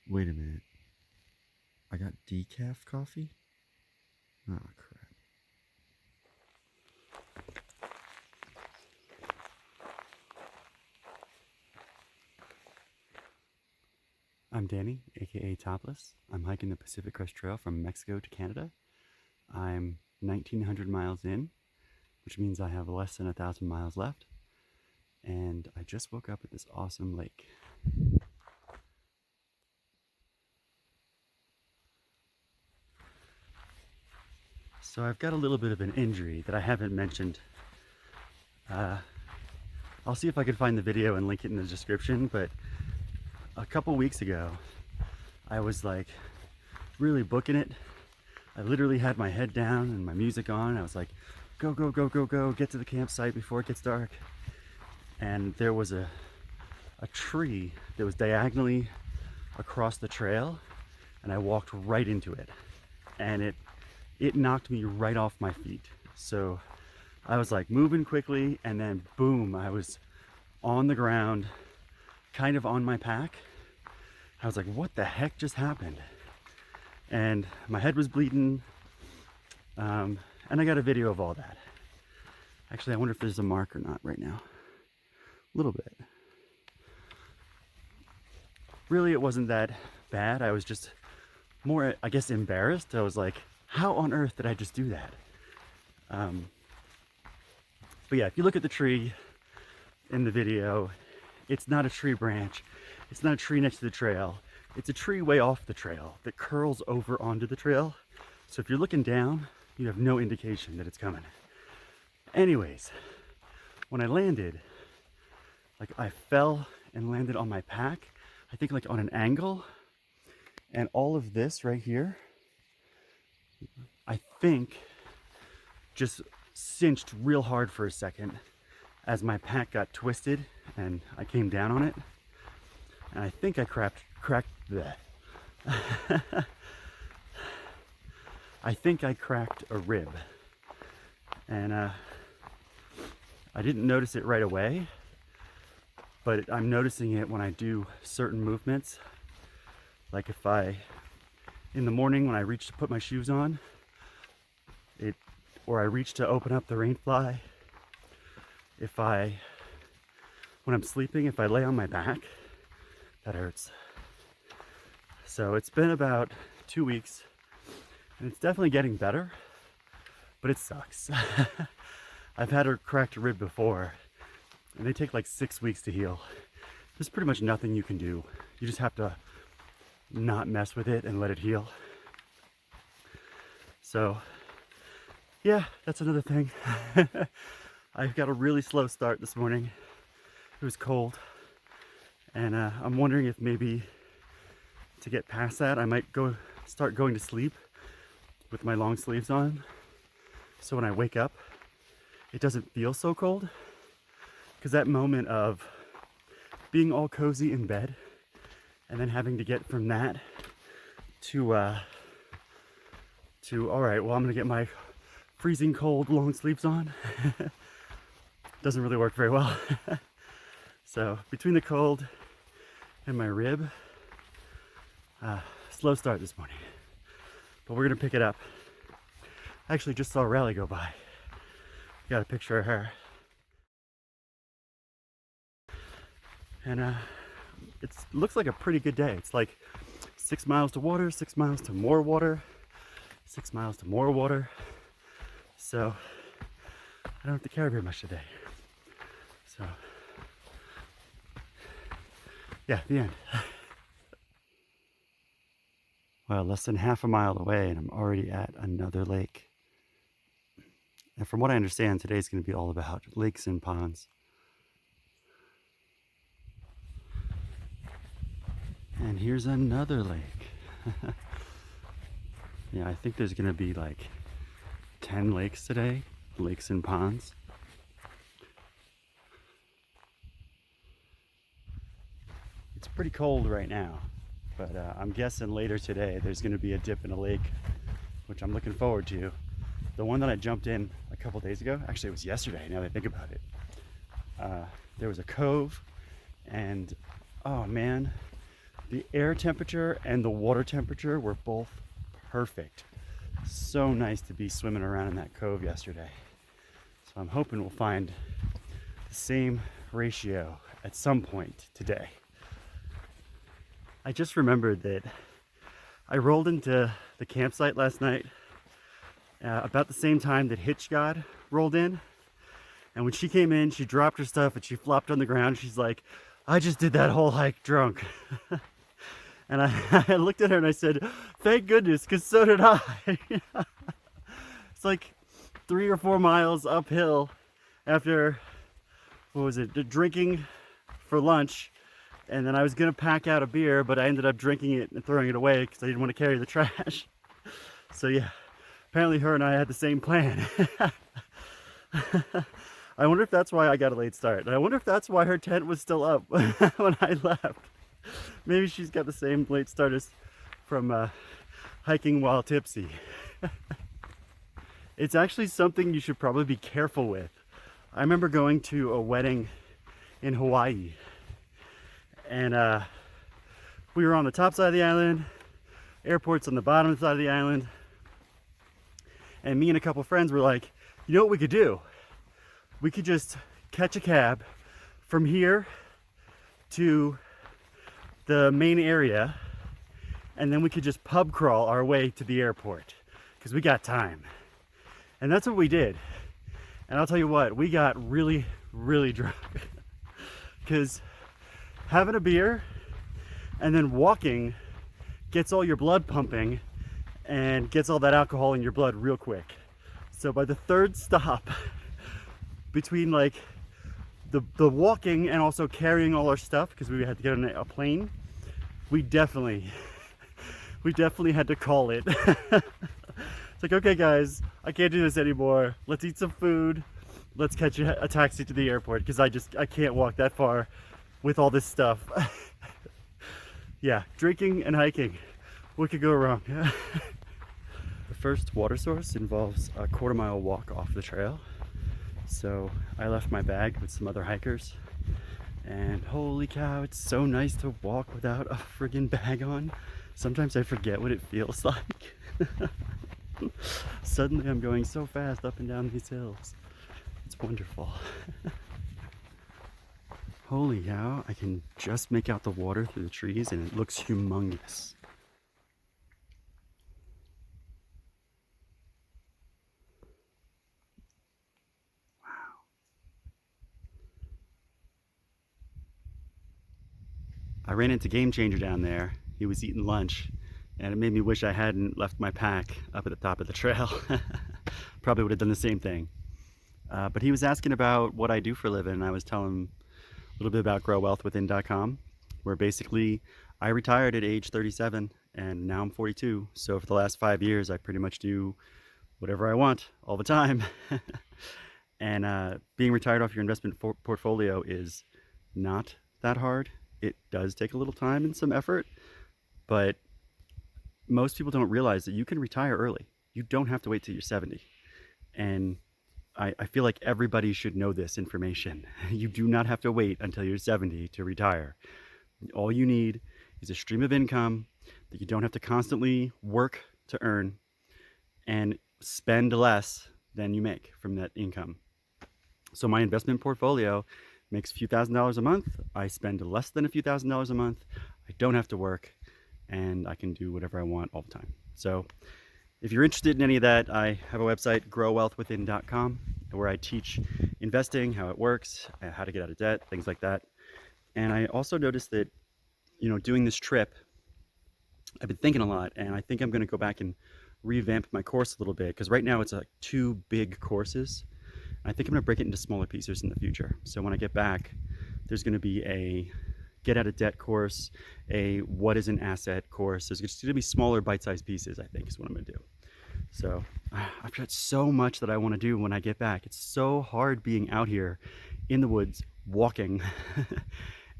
Wait a minute. I got decaf coffee? Oh, crap. I'm Danny, aka Topless. I'm hiking the Pacific Crest Trail from Mexico to Canada. I'm 1,900 miles in, which means I have less than 1,000 miles left. And I just woke up at this awesome lake. So I've got a little bit of an injury that I haven't mentioned. I'll see if I can find the video and link it in the description, but a couple weeks ago, I was like really booking it. I literally had my head down and my music on. I was like, go, go, go, go, go, get to the campsite before it gets dark. And there was a tree that was diagonally across the trail, and I walked right into it. And it knocked me right off my feet. So I was like moving quickly, and then boom, I was on the ground, kind of on my pack. I was like, what the heck just happened? And my head was bleeding. And I got a video of all that. Actually, I wonder if there's a mark or not right now. A little bit. Really, it wasn't that bad. I was just more, I guess, embarrassed. I was like, how on earth did I just do that? But yeah, if you look at the tree in the video, it's not a tree branch. It's not a tree next to the trail. It's a tree way off the trail that curls over onto the trail. So if you're looking down, you have no indication that it's coming. Anyways, when I landed, like I fell and landed on my pack, I think like on an angle, and all of this right here, I think just cinched real hard for a second as my pack got twisted and I came down on it. And I think I cracked that. I think I cracked a rib. And I didn't notice it right away, but I'm noticing it when I do certain movements. Like if in the morning when I reach to put my shoes on, or I reach to open up the rain fly, when I'm sleeping, if I lay on my back, that hurts. So it's been about 2 weeks, and it's definitely getting better, but it sucks. I've had a cracked rib before, and they take like 6 weeks to heal. There's pretty much nothing you can do. You just have to not mess with it and let it heal. So yeah, that's another thing. I've got a really slow start this morning. It was cold, and I'm wondering if maybe to get past that, I might start going to sleep with my long sleeves on, so when I wake up, it doesn't feel so cold. Because that moment of being all cozy in bed and then having to get from that to all right, well, I'm gonna get my freezing cold long sleeves on. Doesn't really work very well. So between the cold and my rib, slow start this morning, but we're gonna pick it up. I actually just saw Rally go by. Got a picture of her. And it looks like a pretty good day. It's like 6 miles to water, 6 miles to more water, 6 miles to more water. So I don't have to carry very much today. So yeah, the end. Well, less than half a mile away, and I'm already at another lake. And from what I understand, today's going to be all about lakes and ponds. And here's another lake. Yeah, I think there's going to be like 10 lakes today, lakes and ponds. It's pretty cold right now, but I'm guessing later today there's going to be a dip in a lake, which I'm looking forward to. The one that I jumped in a couple days ago, actually it was yesterday now that I think about it, there was a cove, and oh man, The air temperature and the water temperature were both perfect. So nice to be swimming around in that cove yesterday. So I'm hoping we'll find the same ratio at some point today. I just remembered that I rolled into the campsite last night about the same time that Hitch God rolled in. And when she came in, she dropped her stuff and she flopped on the ground. She's like, I just did that whole hike drunk. And I looked at her and I said, thank goodness, because so did I. It's like 3 or 4 miles uphill after, what was it, drinking for lunch. And then I was going to pack out a beer, but I ended up drinking it and throwing it away because I didn't want to carry the trash. So yeah, apparently her and I had the same plan. I wonder if that's why I got a late start. And I wonder if that's why her tent was still up when I left. Maybe she's got the same late starters from hiking while tipsy. It's actually something you should probably be careful with. I remember going to a wedding in Hawaii, and we were on the top side of the island, airport's on the bottom side of the island, and me and a couple friends were like, you know what we could do? We could just catch a cab from here to the main area, and then we could just pub crawl our way to the airport because we got time. And that's what we did. And I'll tell you what, we got really, really drunk because having a beer and then walking gets all your blood pumping and gets all that alcohol in your blood real quick. So by the third stop, between like the walking and also carrying all our stuff, because we had to get on a plane, we definitely had to call it. It's like, okay guys, I can't do this anymore. Let's eat some food. Let's catch a taxi to the airport because I can't walk that far with all this stuff. Yeah, drinking and hiking. What could go wrong? The first water source involves a 1/4 mile walk off the trail. So I left my bag with some other hikers, and holy cow, it's so nice to walk without a friggin' bag on. Sometimes I forget what it feels like. Suddenly I'm going so fast up and down these hills. It's wonderful. Holy cow, I can just make out the water through the trees and it looks humongous. I ran into Game Changer down there. He was eating lunch, and it made me wish I hadn't left my pack up at the top of the trail. Probably would have done the same thing. But he was asking about what I do for a living, and I was telling him a little bit about growwealthwithin.com, where basically I retired at age 37, and now I'm 42. So for the last 5 years, I pretty much do whatever I want all the time. And being retired off your investment portfolio is not that hard. It does take a little time and some effort, but most people don't realize that you can retire early. You don't have to wait till you're 70. And I feel like everybody should know this information. You do not have to wait until you're 70 to retire. All you need is a stream of income that you don't have to constantly work to earn and spend less than you make from that income. So my investment portfolio makes a few $1,000s a month. I spend less than a few $1,000s a month. I don't have to work, and I can do whatever I want all the time. So if you're interested in any of that, I have a website, growwealthwithin.com, where I teach investing, how it works, how to get out of debt, things like that. And I also noticed that, you know, doing this trip, I've been thinking a lot, and I think I'm going to go back and revamp my course a little bit, because right now it's like 2 big courses. I think I'm going to break it into smaller pieces in the future. So when I get back, there's going to be a get out of debt course, a what is an asset course. There's just going to be smaller bite-sized pieces, I think, is what I'm going to do. So I've got so much that I want to do when I get back. It's so hard being out here in the woods, walking,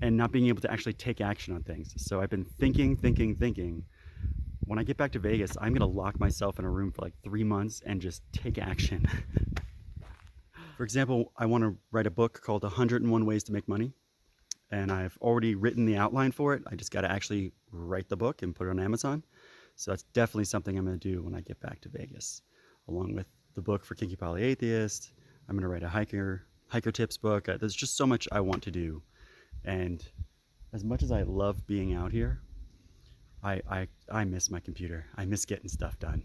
and not being able to actually take action on things. So I've been thinking. When I get back to Vegas, I'm going to lock myself in a room for like 3 months and just take action. For example, I want to write a book called 101 Ways to Make Money. and I've already written the outline for it. I just got to actually write the book and put it on Amazon. So that's definitely something I'm going to do when I get back to Vegas, along with the book for Kinky Poly Atheist. I'm going to write a hiker tips book. There's just so much I want to do, and as much as I love being out here, I miss my computer. I miss getting stuff done.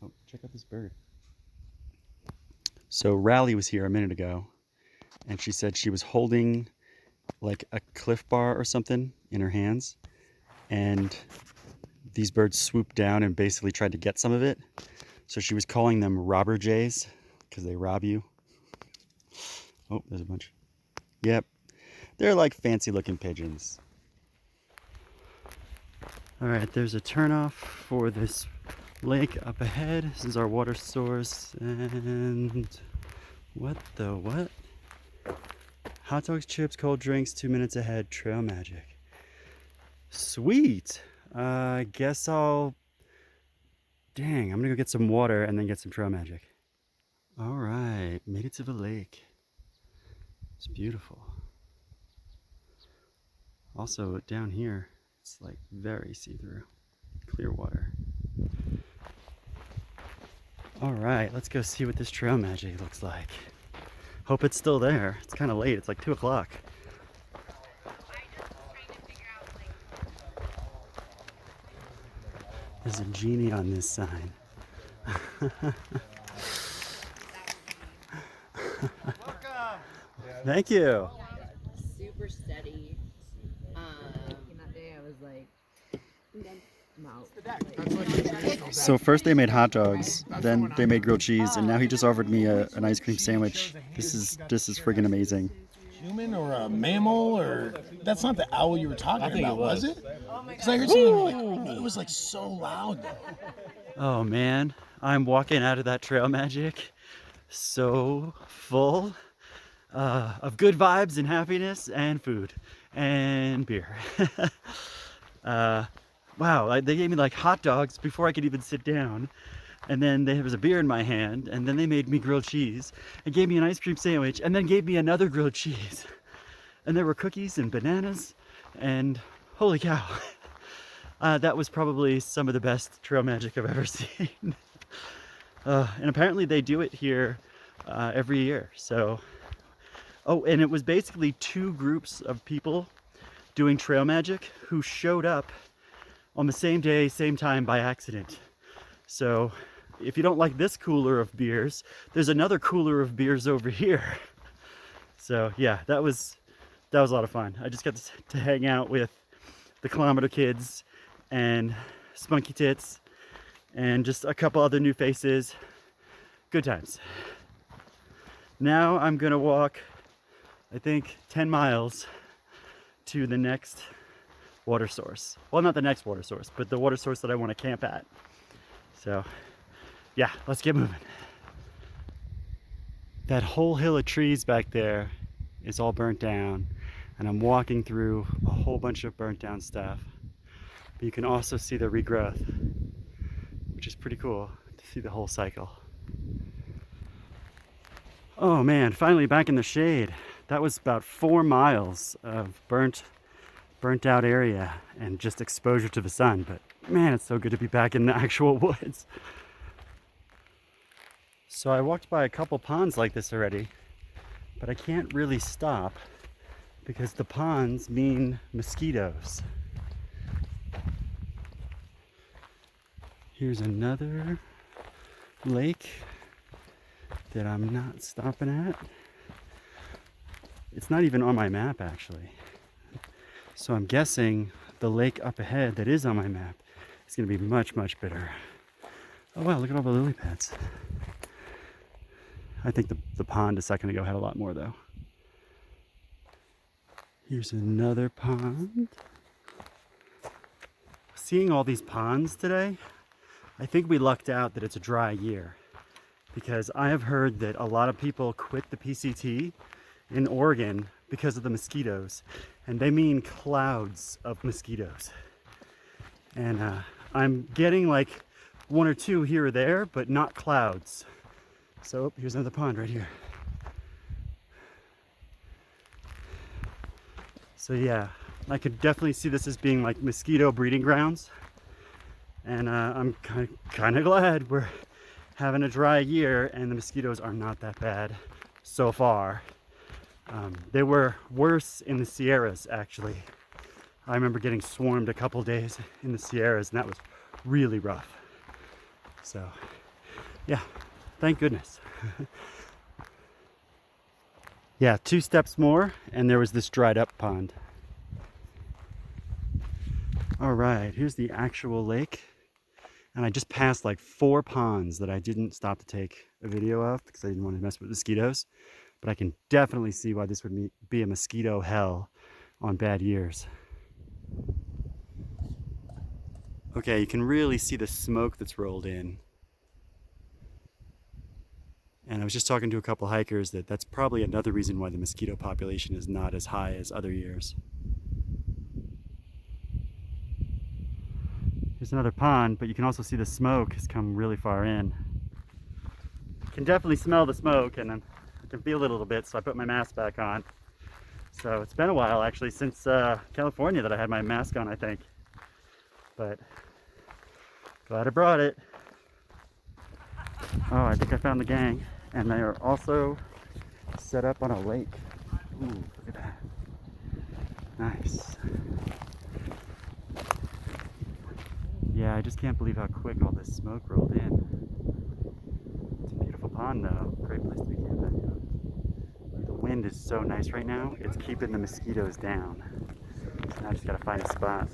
Oh, check out this bird. So Rally was here a minute ago, and she said she was holding like a Cliff Bar or something in her hands, and these birds swooped down and basically tried to get some of it. So she was calling them robberjays because they rob you. Oh, there's a bunch. Yep, they're like fancy looking pigeons. All right, there's a turnoff for this lake up ahead. This is our water source, and what the what? Hot dogs, chips, cold drinks, 2 minutes ahead, Trail Magic. Sweet. I guess I'm gonna go get some water and then get some Trail Magic. All right, made it to the lake. It's beautiful. Also down here, it's like very see-through, clear water. All right, let's go see what this Trail Magic looks like. Hope it's still there. It's kind of late. It's like 2 o'clock. There's a genie on this sign. Thank you. Super steady. That day I was like, So first they made hot dogs, then they made grilled cheese, and now he just offered me an ice cream sandwich. This is friggin' amazing. Human or a mammal, or that's not the owl you were talking about, was it? Because I heard something like, it was like so loud though. Oh man, I'm walking out of that Trail Magic so full of good vibes and happiness and food and beer. Wow, they gave me like hot dogs before I could even sit down, and then there was a beer in my hand, and then they made me grilled cheese and gave me an ice cream sandwich, and then gave me another grilled cheese, and there were cookies and bananas, and holy cow. That was probably some of the best Trail Magic I've ever seen. And apparently they do it here every year. So, oh, and it was basically 2 groups of people doing Trail Magic who showed up on the same day, same time by accident. So if you don't like this cooler of beers, there's another cooler of beers over here. So yeah, that was a lot of fun. I just got to hang out with the Kilometer Kids and Spunky Tits and just a couple other new faces. Good times. Now I'm gonna walk, I think, 10 miles to the next water source. Well, not the next water source, but the water source that I want to camp at. So yeah, let's get moving. That whole hill of trees back there is all burnt down, and I'm walking through a whole bunch of burnt down stuff. But you can also see the regrowth, which is pretty cool to see the whole cycle. Oh man, finally back in the shade. That was about 4 miles of burnt out area and just exposure to the sun. But man, it's so good to be back in the actual woods. So I walked by a couple ponds like this already, but I can't really stop because the ponds mean mosquitoes. Here's another lake that I'm not stopping at. It's not even on my map actually. So I'm guessing the lake up ahead that is on my map is going to be much, much better. Oh wow, look at all the lily pads. I think the pond a second ago had a lot more though. Here's another pond. Seeing all these ponds today, I think we lucked out that it's a dry year, because I have heard that a lot of people quit the PCT in Oregon because of the mosquitoes, and they mean clouds of mosquitoes. And I'm getting like 1 or 2 here or there, but not clouds. So here's another pond right here. So yeah, I could definitely see this as being like mosquito breeding grounds. And I'm kind of glad we're having a dry year and the mosquitoes are not that bad so far. They were worse in the Sierras, actually. I remember getting swarmed a couple days in the Sierras, and that was really rough. So, yeah, thank goodness. Yeah, 2 steps more, and there was this dried up pond. All right, here's the actual lake. And I just passed like 4 ponds that I didn't stop to take a video of because I didn't want to mess with mosquitoes. But I can definitely see why this would be a mosquito hell on bad years. Okay, you can really see the smoke that's rolled in. And I was just talking to a couple hikers that's probably another reason why the mosquito population is not as high as other years. Here's another pond, but you can also see the smoke has come really far in. You can definitely smell the smoke, and I can feel it a little bit, so I put my mask back on. So it's been a while actually since California that I had my mask on, I think. But glad I brought it. Oh, I think I found the gang, and they are also set up on a lake. Ooh, look at that. Nice. Yeah, I just can't believe how quick all this smoke rolled in. It's a beautiful pond though. Great place to be camping. The wind is so nice right now. It's keeping the mosquitoes down. So now I just gotta find a spot.